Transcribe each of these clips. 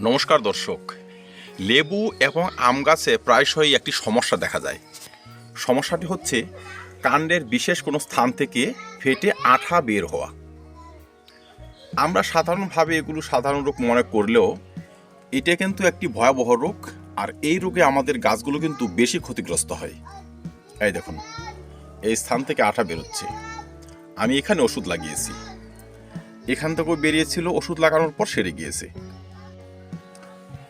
নমস্কার দর্শক। লেবু এবং আম গাছে প্রায়শই একটি সমস্যা দেখা যায়। সমস্যাটি হচ্ছে কাণ্ডের বিশেষ কোনো স্থান থেকে ফেটে আঠা বের হওয়া। আমরা সাধারণভাবে এগুলো সাধারণ রোগ মনে করলেও এটা কিন্তু একটি ভয়াবহ রোগ, আর এই রোগে আমাদের গাছগুলো কিন্তু বেশি ক্ষতিগ্রস্ত হয়। এই দেখুন, এই স্থান থেকে আঠা বেরোচ্ছে। আমি এখানে ওষুধ লাগিয়েছি, এখান থেকেও বেরিয়েছিল, ওষুধ লাগানোর পর সেরে গিয়েছে।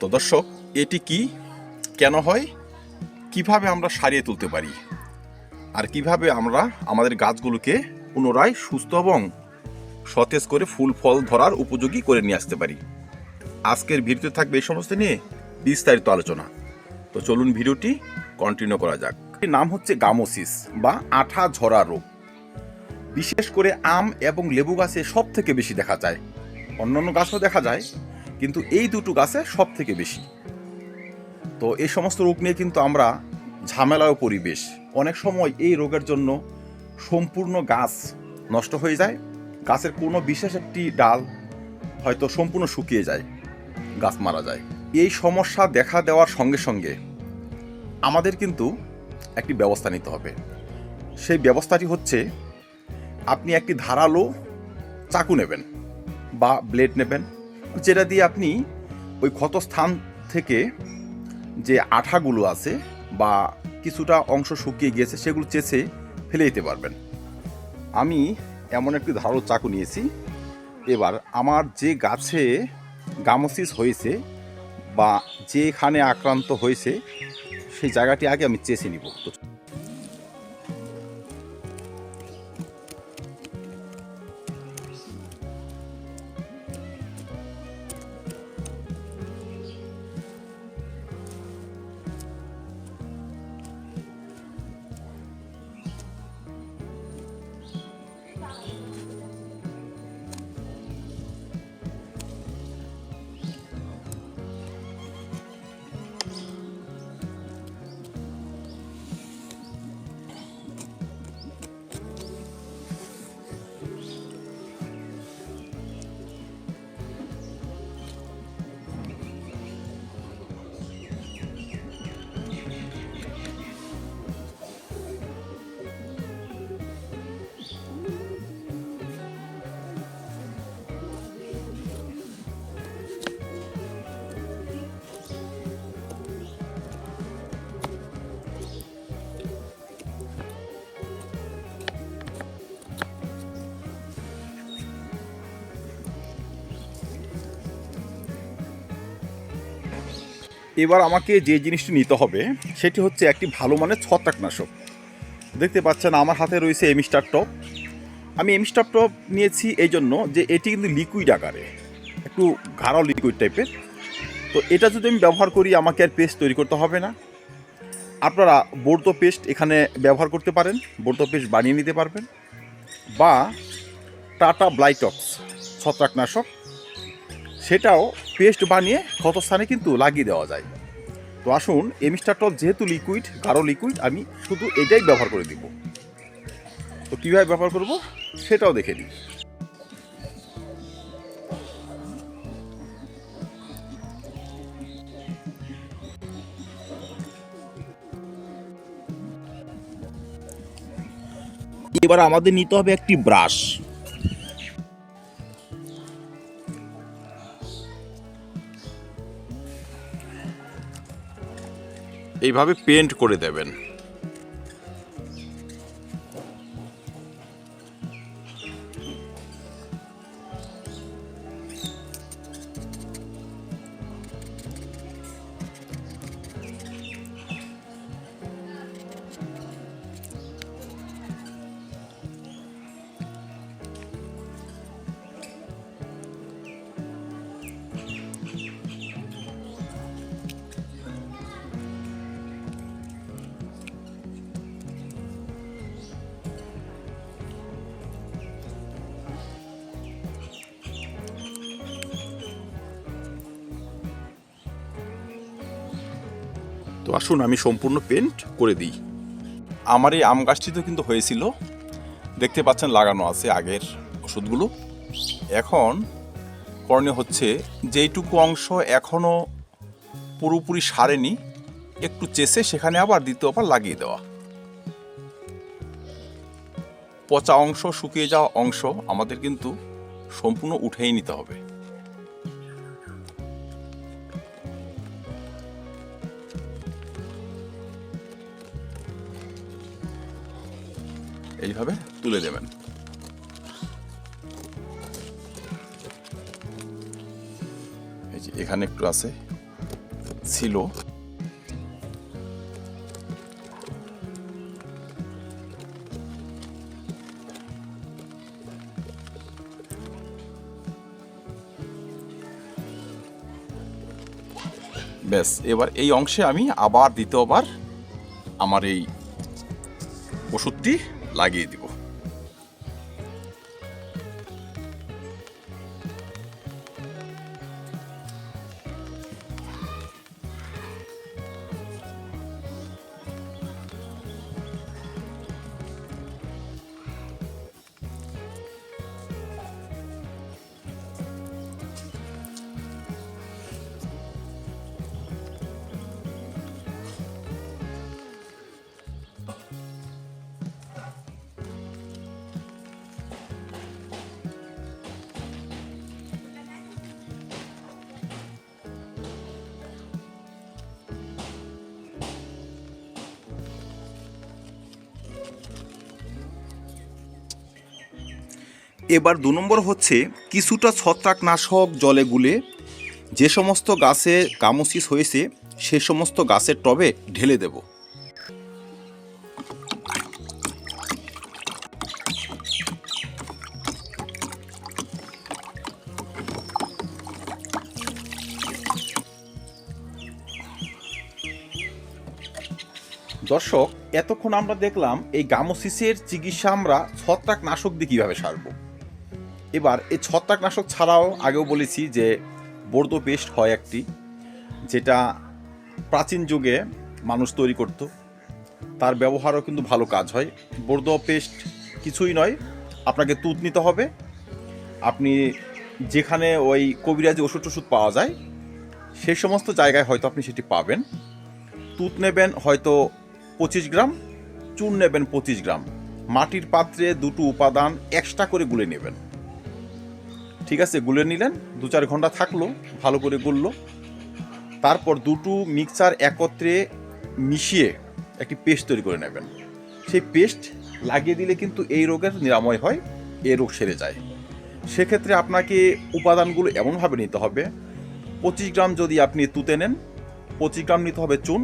তো দর্শক, এটি কি, কেন হয়, কিভাবে আমরা সারিয়ে তুলতে পারি, আর কিভাবে আমরা আমাদের গাছগুলোকে পুনরায় সুস্থ এবং সতেজ করে ফুল ফল ধরার উপযোগী করে নিয়ে আসতে পারি, আজকের ভিডিওতে থাকবে এই সমস্ত নিয়ে বিস্তারিত আলোচনা। তো চলুন ভিডিওটি কন্টিনিউ করা যাক। এর নাম হচ্ছে গামোসিস বা আঠা ঝরা রোগ। বিশেষ করে আম এবং লেবু গাছে সব থেকে বেশি দেখা যায়। অন্যান্য গাছও দেখা যায়, কিন্তু এই দুটো গাছে সব থেকে বেশি। তো এই সমস্ত রোগ নিয়ে কিন্তু আমরা ঝামেলাও পরিবেশ, অনেক সময় এই রোগের জন্য সম্পূর্ণ গাছ নষ্ট হয়ে যায়। গাছের কোনো বিশেষ একটি ডাল হয়তো সম্পূর্ণ শুকিয়ে যায়, গাছ মারা যায়। এই সমস্যা দেখা দেওয়ার সঙ্গে সঙ্গে আমাদের কিন্তু একটি ব্যবস্থা নিতে হবে। সেই ব্যবস্থাটি হচ্ছে, আপনি একটি ধারালো চাকু নেবেন বা ব্লেড নেবেন, যেটা দিয়ে আপনি ওই ক্ষতস্থান থেকে যে আঠাগুলো আছে বা কিছুটা অংশ শুকিয়ে গিয়েছে সেগুলো চেঁচে ফেলে দিতে পারবেন। আমি এমন একটি ধারালো চাকু নিয়েছি। এবার আমার যে গাছে গামোসিস হয়েছে বা যেখানে আক্রান্ত হয়েছে সেই জায়গাটি আগে আমি চেঁচে নিব। এবার আমাকে যে জিনিসটি নিতে হবে সেটি হচ্ছে একটি ভালো মানের ছত্রাকনাশক। দেখতে পাচ্ছেন আমার হাতে রয়েছে এমিস্টার টপ। আমি এমিস্টার টপ নিয়েছি এই জন্য যে এটি কিন্তু লিকুইড আকারে, একটু গাঢ় লিকুইড টাইপের। তো এটা যদি আমি ব্যবহার করি, আমাকে আর পেস্ট তৈরি করতে হবে না। আপনারা বোর্ডো পেস্ট এখানে ব্যবহার করতে পারেন, বোর্ডো পেস্ট বানিয়ে নিতে পারবেন, বা টাটা ব্লাইটক্স ছত্রাকনাশক, সেটাও পেস্ট বানিয়ে ক্ষতস্থানে কিন্তু লাগিয়ে দেওয়া যায়। তো আসুন, এমিস্টার টপ যেহেতু লিকুইড, গাঢ় লিকুইড, আমি শুধু এটাই ব্যবহার করে দিব। তো কীভাবে ব্যবহার করব সেটাও দেখে নিই। এবার আমাদের নিতে হবে একটি ব্রাশ। এইভাবে পেন্ট করে দেবেন। তো আসুন আমি সম্পূর্ণ পেন্ট করে দিই। আমার এই আম গাছটিতে কিন্তু হয়েছিল, দেখতে পাচ্ছেন লাগানো আছে আগের ওষুধগুলো। এখন করণীয় হচ্ছে যেইটুকু অংশ এখনও পুরোপুরি সারেনি একটু চেষে সেখানে আবার দ্বিতীয়বার লাগিয়ে দেওয়া। পচা অংশ, শুকিয়ে যাওয়া অংশ আমাদের কিন্তু সম্পূর্ণ উঠেই নিতে হবে। এইভাবে তুলে দেবেন। এই যে এখানে একটু আছে, ছিল। ব্যাস, এবার এই অংশে আমি আবার দ্বিতীয়বার আমার এই ওষুধটি লাগিয়ে দিব। এবার 2 নম্বর হচ্ছে কিছুটা ছত্রাকনাশক জলে গুলে যে সমস্ত গাছে গামোসিস হয়েছে সে সমস্ত গাছের টবে ঢেলে দেব। দর্শক, এতক্ষণ আমরা দেখলাম এই গামোসিসের চিকিৎসা আমরা ছত্রাকনাশক দিয়ে কীভাবে সারব। এবার এই ছত্রাকনাশক ছাড়াও আগেও বলেছি যে বর্দো পেস্ট হয় একটি, যেটা প্রাচীন যুগে মানুষ তৈরি করত, তার ব্যবহারও কিন্তু ভালো কাজ হয়। বর্দো পেস্ট কিছুই নয়, আপনাকে তুঁত নিতে হবে। আপনি যেখানে ওই কবিরাজি ওষুধ টষুধ পাওয়া যায় সেই সমস্ত জায়গায় হয়তো আপনি সেটি পাবেন। তুঁত নেবেন হয়তো 25 গ্রাম, চুন নেবেন 25 গ্রাম, মাটির পাত্রে দুটো উপাদান এক্সট্রা করে গুলে নেবেন। ঠিক আছে, গুলে নিলেন, 2-4 ঘন্টা থাকলো, ভালো করে গুললো। তারপর দুটো মিক্সচার একত্রে মিশিয়ে একটি পেস্ট তৈরি করে নেবেন। সেই পেস্ট লাগিয়ে দিলে কিন্তু এই রোগের নিরাময় হয়, এই রোগ সেরে যায়। সেক্ষেত্রে আপনাকে উপাদানগুলো এমনভাবে নিতে হবে, 25 গ্রাম যদি আপনি তুতে নেন, 25 গ্রাম নিতে হবে চুন,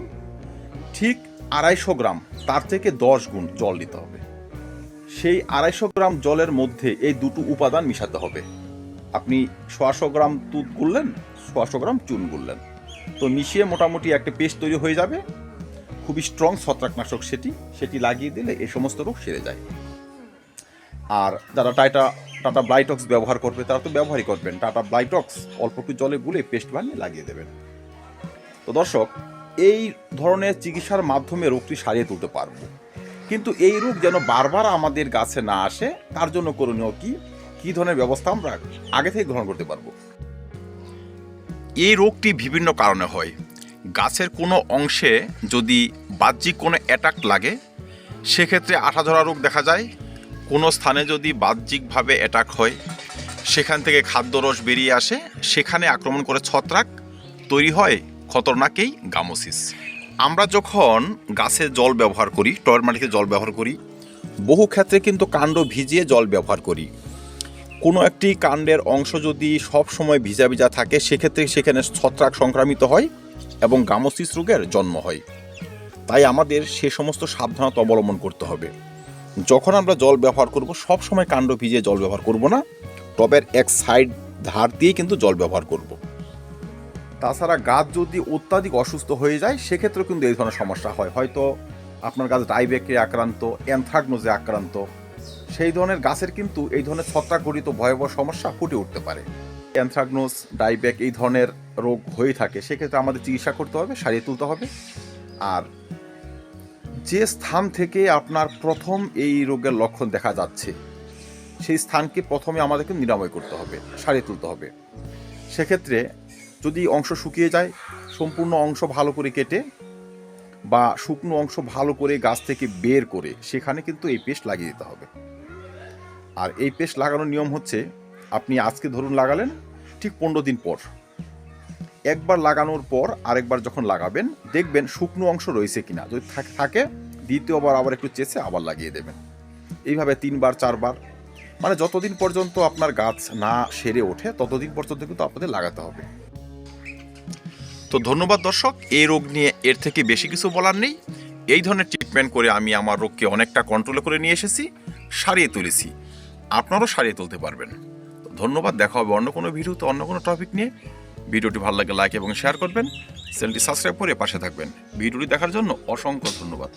ঠিক 250 গ্রাম, তার থেকে 10 গুণ জল নিতে হবে। সেই 250 গ্রাম জলের মধ্যে এই দুটো উপাদান মিশাতে হবে। আপনি 100 গ্রাম দুধ গুললেন, 100 গ্রাম চুন গুললেন, তো মিশিয়ে মোটামুটি একটা পেস্ট তৈরি হয়ে যাবে। খুবই স্ট্রং ছত্রাকনাশক সেটি লাগিয়ে দিলে এই সমস্ত রোগ সেরে যায়। আর যারা টাটা ব্লাইটক্স ব্যবহার করবে তারা তো ব্যবহারই করবেন। টাটা ব্লাইটক্স অল্প একটু জলে গুলে পেস্ট বানিয়ে লাগিয়ে দেবেন। তো দর্শক, এই ধরনের চিকিৎসার মাধ্যমে রোগটি সারিয়ে তুলতে পারবো, কিন্তু এই রোগ যেন বারবার আমাদের গাছে না আসে তার জন্য করণীয় কি ধরনের ব্যবস্থা আমরা আগে থেকে গ্রহণ করতে পারবো। এই রোগটি বিভিন্ন কারণে হয়। গাছের কোনো অংশে যদি বাহ্যিক কোনো অ্যাটাক লাগে সেক্ষেত্রে আঠা ধরা রোগ দেখা যায়। কোনো স্থানে যদি বাহ্যিকভাবে অ্যাটাক হয় সেখান থেকে খাদ্যরস বেরিয়ে আসে, সেখানে আক্রমণ করে ছত্রাক তৈরি হয় খতরনাকেই গামোসিস। আমরা যখন গাছে জল ব্যবহার করি, টবের মাটিতে জল ব্যবহার করি, বহু ক্ষেত্রে কিন্তু কাণ্ড ভিজিয়ে জল ব্যবহার করি। কোনো একটি কাণ্ডের অংশ যদি সব সময় ভিজা ভিজা থাকে সেক্ষেত্রে সেখানে ছত্রাক সংক্রামিত হয় এবং গামোসিস রোগের জন্ম হয়। তাই আমাদের সে সমস্ত সাবধানতা অবলম্বন করতে হবে। যখন আমরা জল ব্যবহার করব সব সময় কাণ্ড ভিজিয়ে জল ব্যবহার করব না, টবের এক সাইড ধার দিয়ে কিন্তু জল ব্যবহার করব। তাছাড়া গাছ যদি অত্যাধিক অসুস্থ হয়ে যায় সেক্ষেত্রেও কিন্তু এই ধরনের সমস্যা হয়। হয়তো আপনার গাছ ডাইব্যাকে আক্রান্ত, অ্যানথ্রাকনোজে আক্রান্ত, সেই ধরনের গাছের কিন্তু এই ধরনের ছত্রাকঘটিত ভয়াবহ সমস্যা ফুটে উঠতে পারে। অ্যানথ্রাকনোজ, ডাইব্যাক এই ধরনের রোগ হয়ে থাকে, সেক্ষেত্রে আমাদের চিকিৎসা করতে হবে, সারিয়ে তুলতে হবে। আর যে স্থান থেকে আপনার প্রথম এই রোগের লক্ষণ দেখা যাচ্ছে সেই স্থানকে প্রথমে আমাদেরকে নিরাময় করতে হবে, সারিয়ে তুলতে হবে। সেক্ষেত্রে যদি অংশ শুকিয়ে যায়, সম্পূর্ণ অংশ ভালো করে কেটে বা শুকনো অংশ ভালো করে গাছ থেকে বের করে সেখানে কিন্তু এই পেস্ট লাগিয়ে দিতে হবে। আর এই পেস্ট লাগানোর নিয়ম হচ্ছে, আপনি আজকে ধরুন লাগালেন, ঠিক 15 দিন পর একবার লাগানোর পর আরেকবার যখন লাগাবেন, দেখবেন শুকনো অংশ রয়েছে কিনা, যদি থাকে দ্বিতীয়বার আবার একটু চেঁচে আবার লাগিয়ে দেবেন। এইভাবে 3বার 4বার, মানে যতদিন পর্যন্ত আপনার গাছ না সেরে ওঠে ততদিন পর্যন্ত কিন্তু আপনাদের লাগাতে হবে। তো ধন্যবাদ দর্শক, এই রোগ নিয়ে এর থেকে বেশি কিছু বলার নেই। এই ধরনের ট্রিটমেন্ট করে আমি আমার রোগকে অনেকটা কন্ট্রোলে করে নিয়ে এসেছি, সারিয়ে তুলেছি। আপনারাও সারিয়ে তুলতে পারবেন। ধন্যবাদ, দেখা হবে অন্য কোনো ভিডিওতে অন্য কোনো টপিক নিয়ে। ভিডিওটি ভালো লাগে লাইক এবং শেয়ার করবেন, চ্যানেলটি সাবস্ক্রাইব করে পাশে থাকবেন। ভিডিওটি দেখার জন্য অসংখ্য ধন্যবাদ।